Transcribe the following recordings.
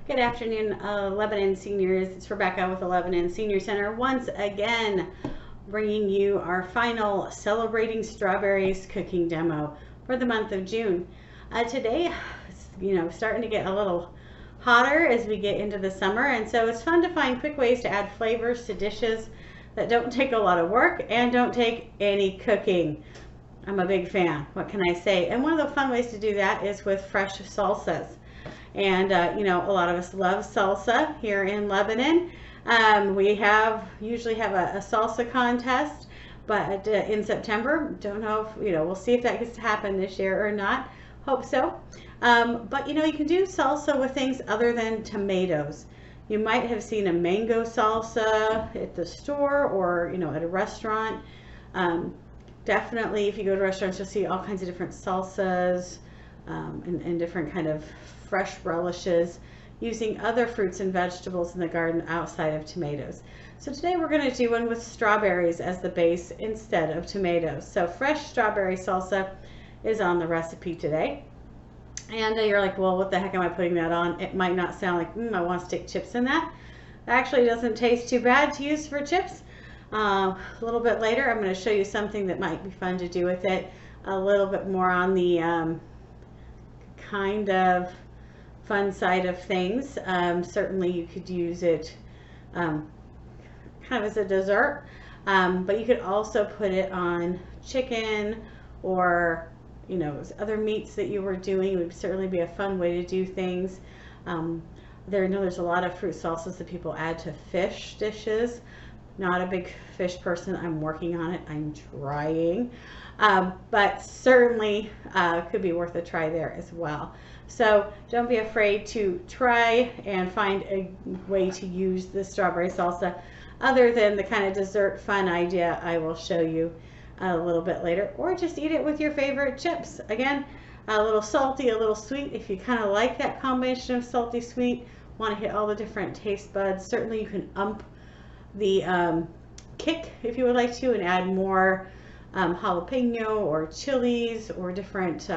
Good afternoon, Lebanon seniors. It's Rebecca with the Lebanon Senior Center once again, bringing you our final Celebrating Strawberries cooking demo for the month of June. Today, it's, starting to get a little hotter as we get into the summer, and so it's fun to find quick ways to add flavors to dishes that don't take a lot of work and don't take any cooking. I'm a big fan. What can I say? And one of the fun ways to do that is with fresh salsas. And a lot of us love salsa here in Lebanon. We usually have a salsa contest, but in September, don't know if we'll see if that gets to happen this year or not. Hope so. But you can do salsa with things other than tomatoes. You might have seen a mango salsa at the store or at a restaurant. Definitely, if you go to restaurants, you'll see all kinds of different salsas and different kind of fresh relishes using other fruits and vegetables in the garden outside of tomatoes. So today we're going to do one with strawberries as the base instead of tomatoes. So fresh strawberry salsa is on the recipe today. And you're like, well, what the heck am I putting that on? It might not sound like, I want to stick chips in that. It actually doesn't taste too bad to use for chips. A little bit later, I'm going to show you something that might be fun to do with it. A little bit more on the kind of fun side of things. Certainly you could use it kind of as a dessert, but you could also put it on chicken or other meats that you were doing. It would certainly be a fun way to do things. There's a lot of fruit salsas that people add to fish dishes. Not a big fish person. I'm working on it. I'm trying. But certainly could be worth a try there as well. So don't be afraid to try and find a way to use the strawberry salsa other than the kind of dessert fun idea I will show you a little bit later, or just eat it with your favorite chips. Again, a little salty, a little sweet. If you kind of like that combination of salty sweet, want to hit all the different taste buds, certainly you can ump the kick if you would like to and add more jalapeño or chilies or different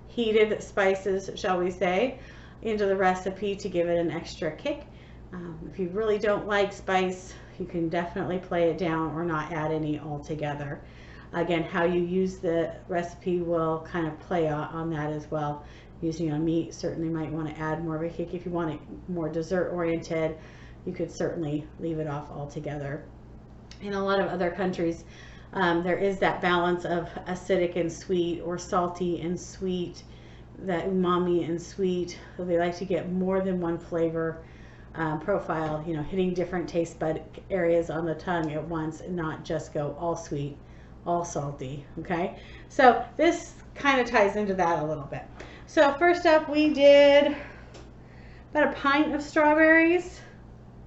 heated spices, shall we say, into the recipe to give it an extra kick. If you really don't like spice, you can definitely play it down or not add any altogether. Again, how you use the recipe will kind of play on that as well. Using on meat, certainly might want to add more of a kick. If you want it more dessert oriented, you could certainly leave it off altogether. In a lot of other countries, there is that balance of acidic and sweet, or salty and sweet, that umami and sweet. So they like to get more than one flavor profile, hitting different taste bud areas on the tongue at once and not just go all sweet, all salty. Okay, so this kind of ties into that a little bit. So first up, we did about a pint of strawberries.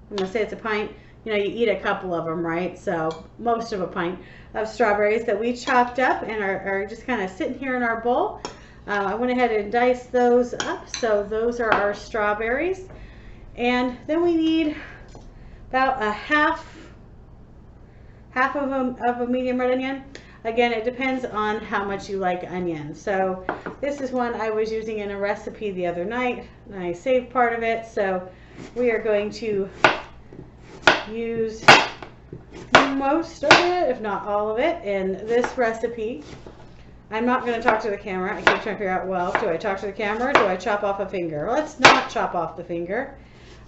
I'm going to say it's a pint. You eat a couple of them, right? So most of a pint of strawberries that we chopped up and are just kind of sitting here in our bowl. I went ahead and diced those up. So those are our strawberries. And then we need about a half of a medium red onion. Again, it depends on how much you like onion. So this is one I was using in a recipe the other night, and I saved part of it. So we are going to use most of it, if not all of it, in this recipe. I'm not going to talk to the camera. I keep trying to figure out, well, do I talk to the camera or do I chop off a finger? Let's not chop off the finger.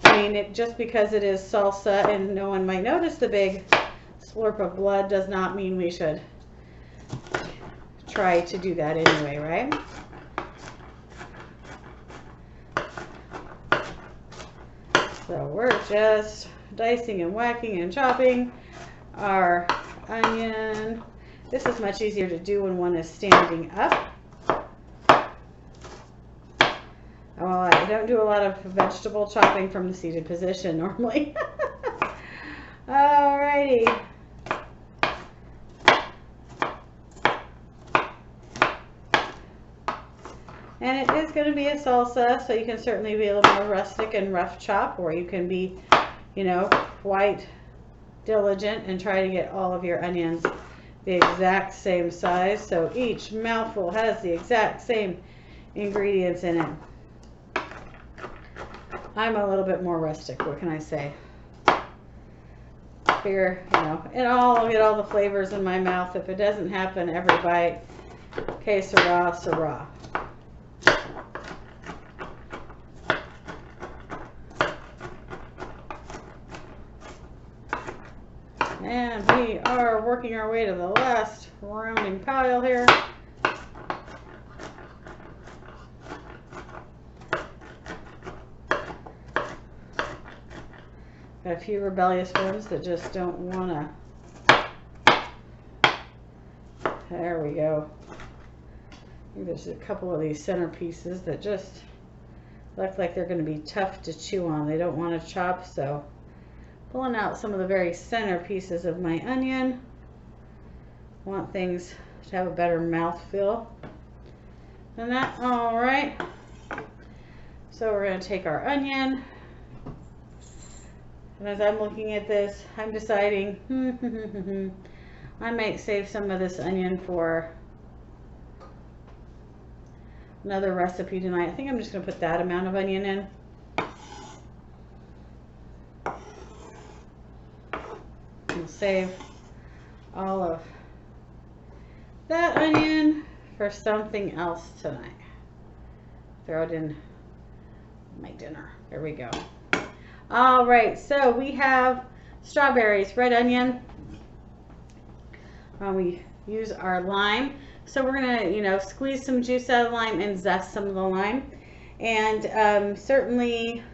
I mean, just because it is salsa and no one might notice the big slurp of blood does not mean we should try to do that anyway, right? So we're just dicing and whacking and chopping our onion. This is much easier to do when one is standing up. Well, I don't do a lot of vegetable chopping from the seated position normally. Alrighty. And it is going to be a salsa, so you can certainly be a little more rustic and rough chop, or you can be, quite diligent and try to get all of your onions the exact same size, so each mouthful has the exact same ingredients in it. I'm a little bit more rustic. What can I say? Figure, you know, and I'll get all the flavors in my mouth. If it doesn't happen every bite, okay, Syrah, Syrah. And we are working our way to the last rounding pile here. Got a few rebellious ones that just don't want to. There we go. I think there's a couple of these center pieces that just look like they're going to be tough to chew on. They don't want to chop, so pulling out some of the very center pieces of my onion. Want things to have a better mouthfeel than that. All right. So we're going to take our onion. And as I'm looking at this, I'm deciding, I might save some of this onion for another recipe tonight. I think I'm just going to put that amount of onion in. We'll save all of that onion for something else tonight. Throw it in my dinner. There we go. All right, so we have strawberries, red onion. We use our lime. So we're gonna, you know, squeeze some juice out of the lime and zest some of the lime. And certainly,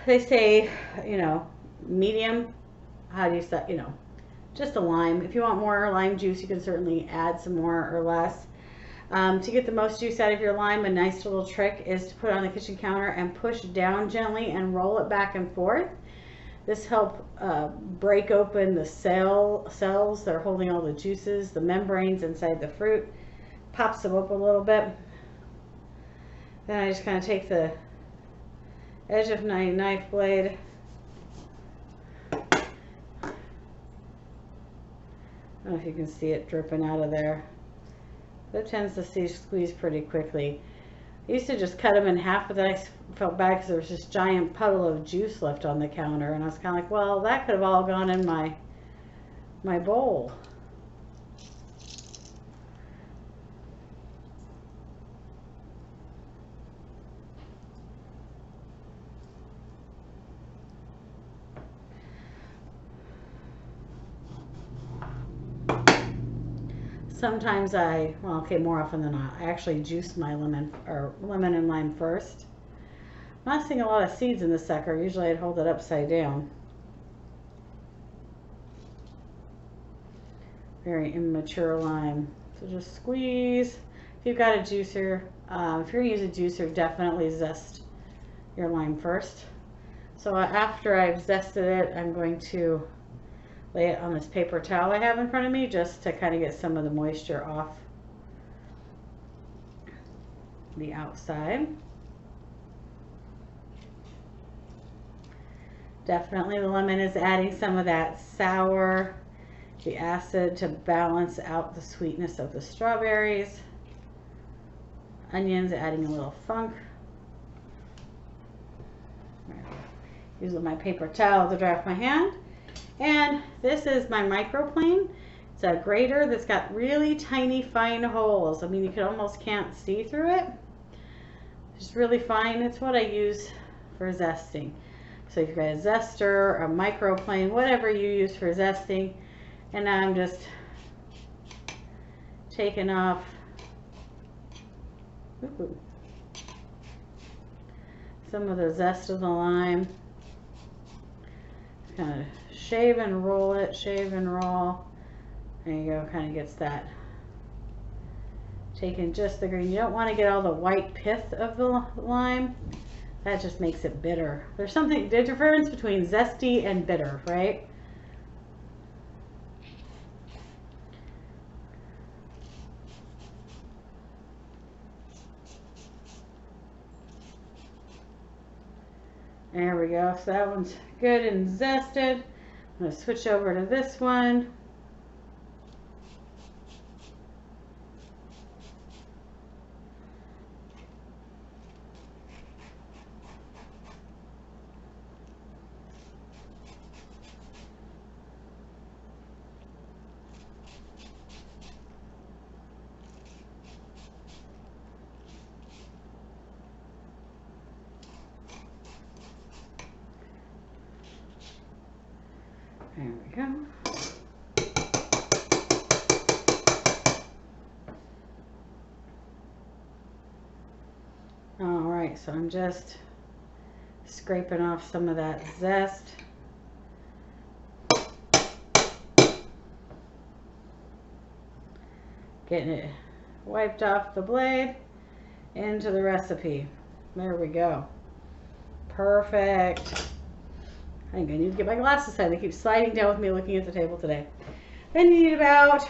they say, you know, medium. How do you say, you know, just a lime. If you want more lime juice, you can certainly add some more or less. To get the most juice out of your lime, a nice little trick is to put it on the kitchen counter and push down gently and roll it back and forth. This helps break open the cells that are holding all the juices, the membranes inside the fruit. Pops them up a little bit. Then I just kind of take the edge of my knife blade . I don't know if you can see it dripping out of there. It tends to squeeze pretty quickly. I used to just cut them in half, but then I felt bad because there was this giant puddle of juice left on the counter, and I was kind of like, well, that could have all gone in my bowl. Sometimes well, okay, more often than not, I actually juice my lemon and lime first. I'm not seeing a lot of seeds in this sucker. Usually I'd hold it upside down. Very immature lime. So just squeeze. If you've got a juicer, if you're going to use a juicer, definitely zest your lime first. So after I've zested it, I'm going to lay it on this paper towel I have in front of me just to kind of get some of the moisture off the outside. Definitely the lemon is adding some of that sour, the acid to balance out the sweetness of the strawberries. Onions adding a little funk. Using my paper towel to dry off my hand. And this is my microplane. It's a grater that's got really tiny fine holes. I mean, you almost can't see through it. It's really fine. It's what I use for zesting. So you've got a zester, a microplane, whatever you use for zesting. And now I'm just taking off some of the zest of the lime. Kind of shave and roll it, shave and roll. There you go, kind of gets that. Taking just the green. You don't want to get all the white pith of the lime. That just makes it bitter. There's something, the difference between zesty and bitter, right? There we go. So that one's good and zested. I'm going to switch over to this one. All right, so I'm just scraping off some of that zest. Getting it wiped off the blade into the recipe. There we go. Perfect. I think I need to get my glasses set. They keep sliding down with me looking at the table today. Then you need about,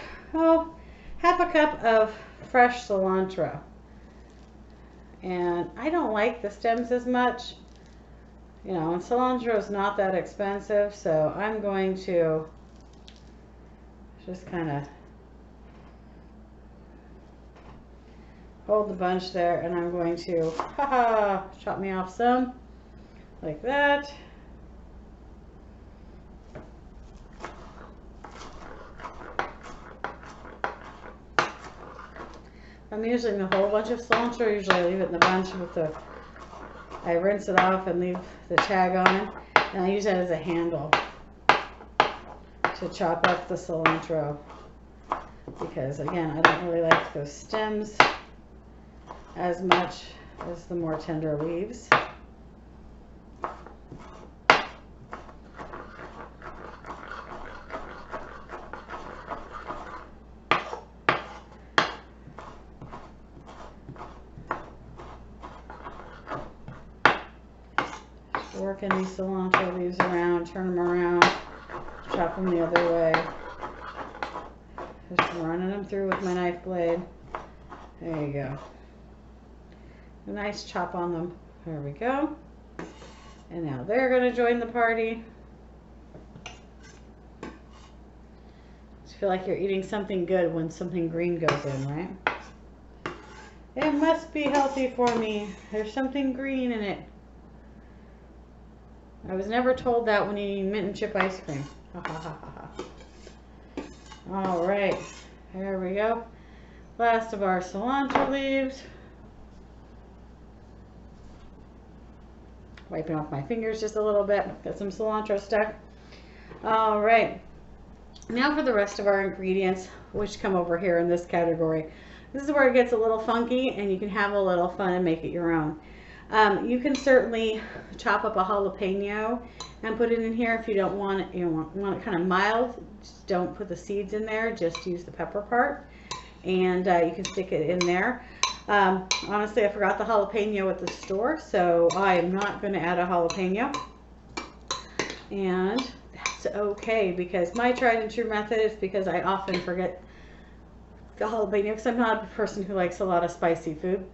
half a cup of fresh cilantro. And I don't like the stems as much. You know, and cilantro is not that expensive, so I'm going to just kind of hold the bunch there, and I'm going to chop me off some like that. I'm using a whole bunch of cilantro. Usually I leave it in the bunch with I rinse it off and leave the tag on, and I use that as a handle to chop up the cilantro, because again, I don't really like those stems as much as the more tender leaves. Working these cilantro leaves around, turn them around, chop them the other way. Just running them through with my knife blade. There you go. A nice chop on them. There we go. And now they're going to join the party. Just feel like you're eating something good when something green goes in, right? It must be healthy for me. There's something green in it. I was never told that when eating mint and chip ice cream. All right, there we go. Last of our cilantro leaves. Wiping off my fingers just a little bit. Got some cilantro stuck. All right. Now for the rest of our ingredients, which come over here in this category. This is where it gets a little funky, and you can have a little fun and make it your own. You can certainly chop up a jalapeno and put it in here if you don't want it. You want it kind of mild. Just don't put the seeds in there. Just use the pepper part, and you can stick it in there. Honestly, I forgot the jalapeno at the store, so I am not going to add a jalapeno, and that's okay, because my tried and true method is, because I often forget the jalapeno, because I'm not a person who likes a lot of spicy food,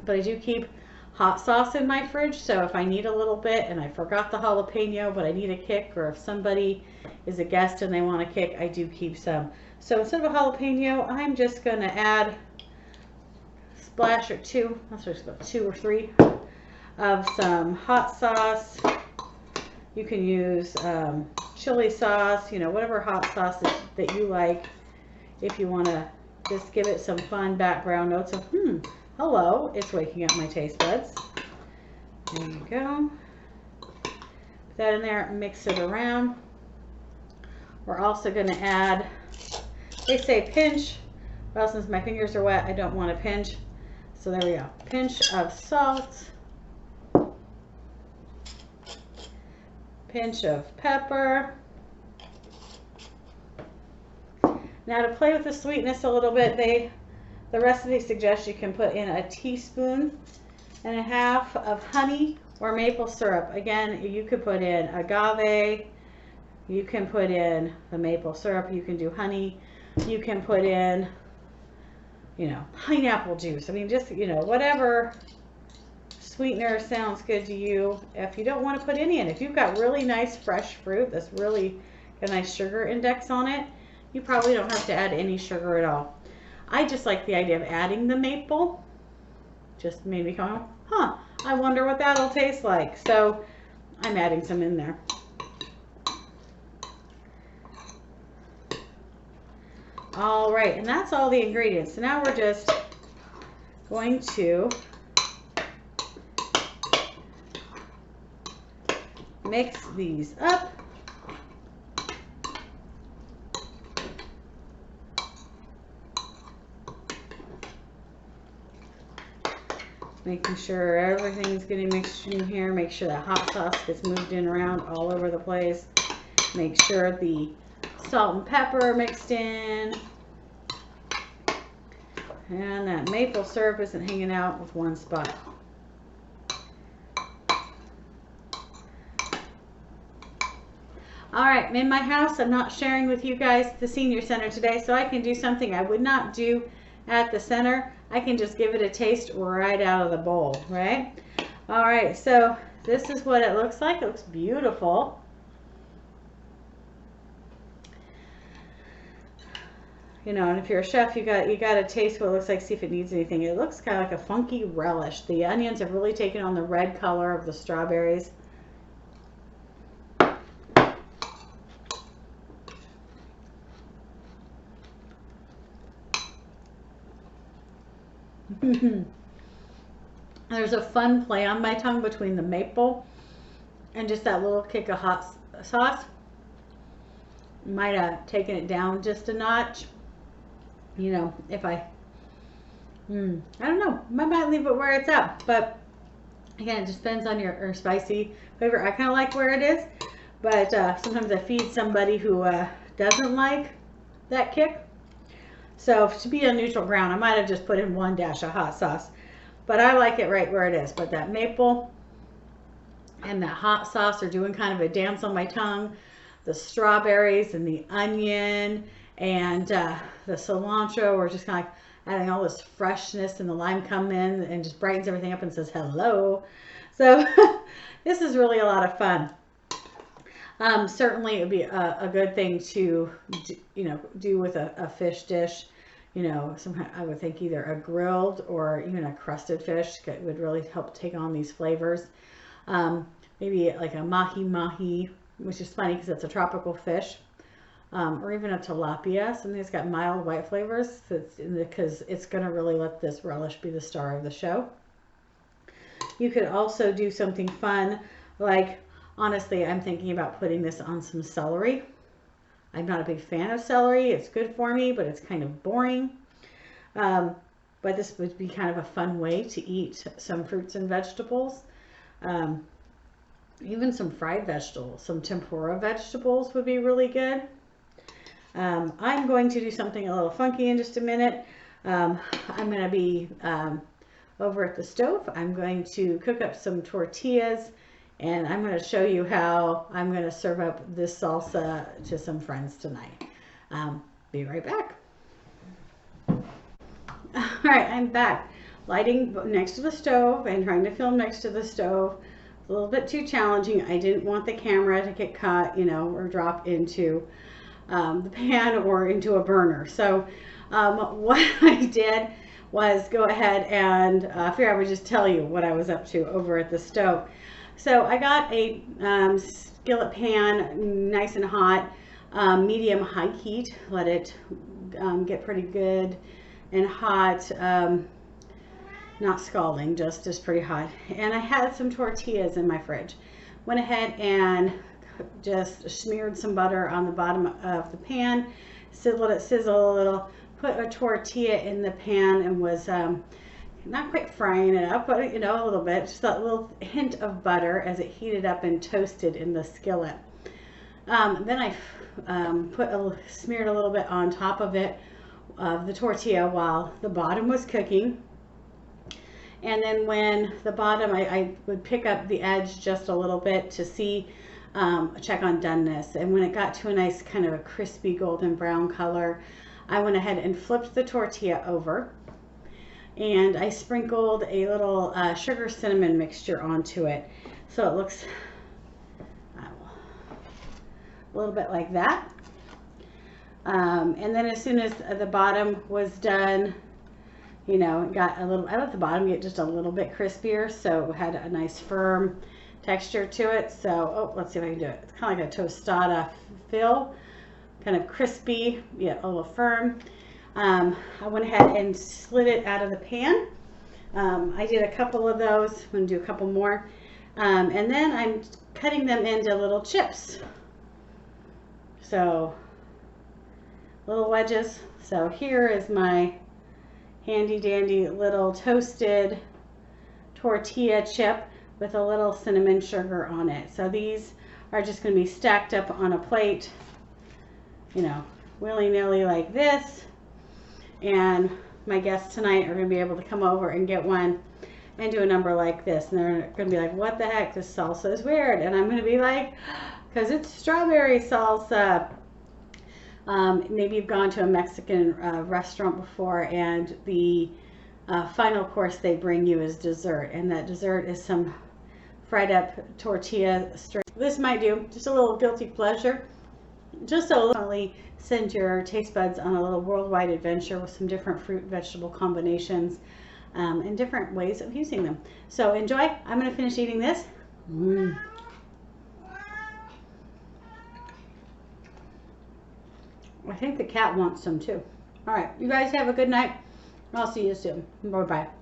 but I do keep hot sauce in my fridge, so if I need a little bit and I forgot the jalapeno but I need a kick, or if somebody is a guest and they want a kick, I do keep some. So instead of a jalapeno, I'm just going to add a splash or two, that's just about 2 or 3 of some hot sauce. You can use chili sauce, you know, whatever hot sauce that you like, if you want to just give it some fun background notes of hello, it's waking up my taste buds. There you go. Put that in there, mix it around. We're also going to add, they say pinch. Well, since my fingers are wet, I don't want a pinch. So there we go. Pinch of salt. Pinch of pepper. Now to play with the sweetness a little bit, the recipe suggests you can put in 1.5 teaspoons of honey or maple syrup. Again, you could put in agave, you can put in the maple syrup, you can do honey, you can put in, you know, pineapple juice. I mean, just, you know, whatever sweetener sounds good to you. If you don't want to put any in, if you've got really nice fresh fruit that's really got a nice sugar index on it, you probably don't have to add any sugar at all. I just like the idea of adding the maple. Just made me go, I wonder what that'll taste like. So I'm adding some in there. All right, and that's all the ingredients. So now we're just going to mix these up. Making sure everything's getting mixed in here. Make sure that hot sauce gets moved in around all over the place. Make sure the salt and pepper are mixed in. And that maple syrup isn't hanging out with one spot. All right, in my house, I'm not sharing with you guys the senior center today, so I can do something I would not do at the center. I can just give it a taste right out of the bowl, right? All right, so this is what it looks like. It looks beautiful. You know, and if you're a chef, you got to taste what it looks like, see if it needs anything. It looks kind of like a funky relish. The onions have really taken on the red color of the strawberries. There's a fun play on my tongue between the maple and just that little kick of hot sauce. Might have taken it down just a notch. You know, if I don't know, I might leave it where it's at, but again, it just depends on your spicy flavor. I kind of like where it is, but sometimes I feed somebody who doesn't like that kick. So to be a neutral ground, I might have just put in 1 dash of hot sauce, but I like it right where it is. But that maple and that hot sauce are doing kind of a dance on my tongue. The strawberries and the onion and the cilantro are just kind of like adding all this freshness, and the lime come in and just brightens everything up and says hello. So this is really a lot of fun. Certainly it would be a good thing to, you know, do with a fish dish. You know, somehow I would think either a grilled or even a crusted fish would really help take on these flavors. Maybe like a mahi-mahi, which is funny because it's a tropical fish. Or even a tilapia, something that's got mild white flavors, because it's going to really let this relish be the star of the show. You could also do something fun, like, honestly, I'm thinking about putting this on some celery. I'm not a big fan of celery. It's good for me, but it's kind of boring. But this would be kind of a fun way to eat some fruits and vegetables. Even some fried vegetables, some tempura vegetables would be really good. I'm going to do something a little funky in just a minute. I'm going to be over at the stove. I'm going to cook up some tortillas, and I'm going to show you how I'm going to serve up this salsa to some friends tonight. Be right back. All right, I'm back. Lighting next to the stove and trying to film next to the stove. A little bit too challenging. I didn't want the camera to get caught, you know, or drop into the pan or into a burner. So what I did was go ahead and I figured I would just tell you what I was up to over at the stove. So I got a skillet pan, nice and hot, medium high heat. Let it get pretty good and hot, not scalding, just pretty hot. And I had some tortillas in my fridge. Went ahead and just smeared some butter on the bottom of the pan, let it sizzle a little, put a tortilla in the pan, and was not quite frying it up, but you know, a little bit, just a little hint of butter as it heated up and toasted in the skillet. Then I smeared a little bit on top of it, of the tortilla, while the bottom was cooking. And then when the bottom, I would pick up the edge just a little bit to see, check on doneness. And when it got to a nice kind of a crispy golden brown color, I went ahead and flipped the tortilla over, and I sprinkled a little sugar cinnamon mixture onto it. So it looks a little bit like that. And then as soon as the bottom was done, you know, it got a little, I let the bottom get just a little bit crispier, so it had a nice firm texture to it. So, oh, let's see if I can do it. It's kind of like a tostada feel, kind of crispy, yet a little firm. I went ahead and slid it out of the pan. I did a couple of those. I'm going to do a couple more. And then I'm cutting them into little chips. So, little wedges. So here is my handy dandy little toasted tortilla chip with a little cinnamon sugar on it. So these are just going to be stacked up on a plate, you know, willy-nilly like this. And my guests tonight are going to be able to come over and get one and do a number like this. And they're going to be like, what the heck? This salsa is weird. And I'm going to be like, because it's strawberry salsa. Maybe you've gone to a Mexican restaurant before, and the final course they bring you is dessert. And that dessert is some fried up tortilla string. This might do just a little guilty pleasure. Just so really send your taste buds on a little worldwide adventure with some different fruit vegetable combinations and different ways of using them. So enjoy. I'm going to finish eating this. I think the cat wants some too. All right, you guys have a good night. I'll see you soon. Bye-bye.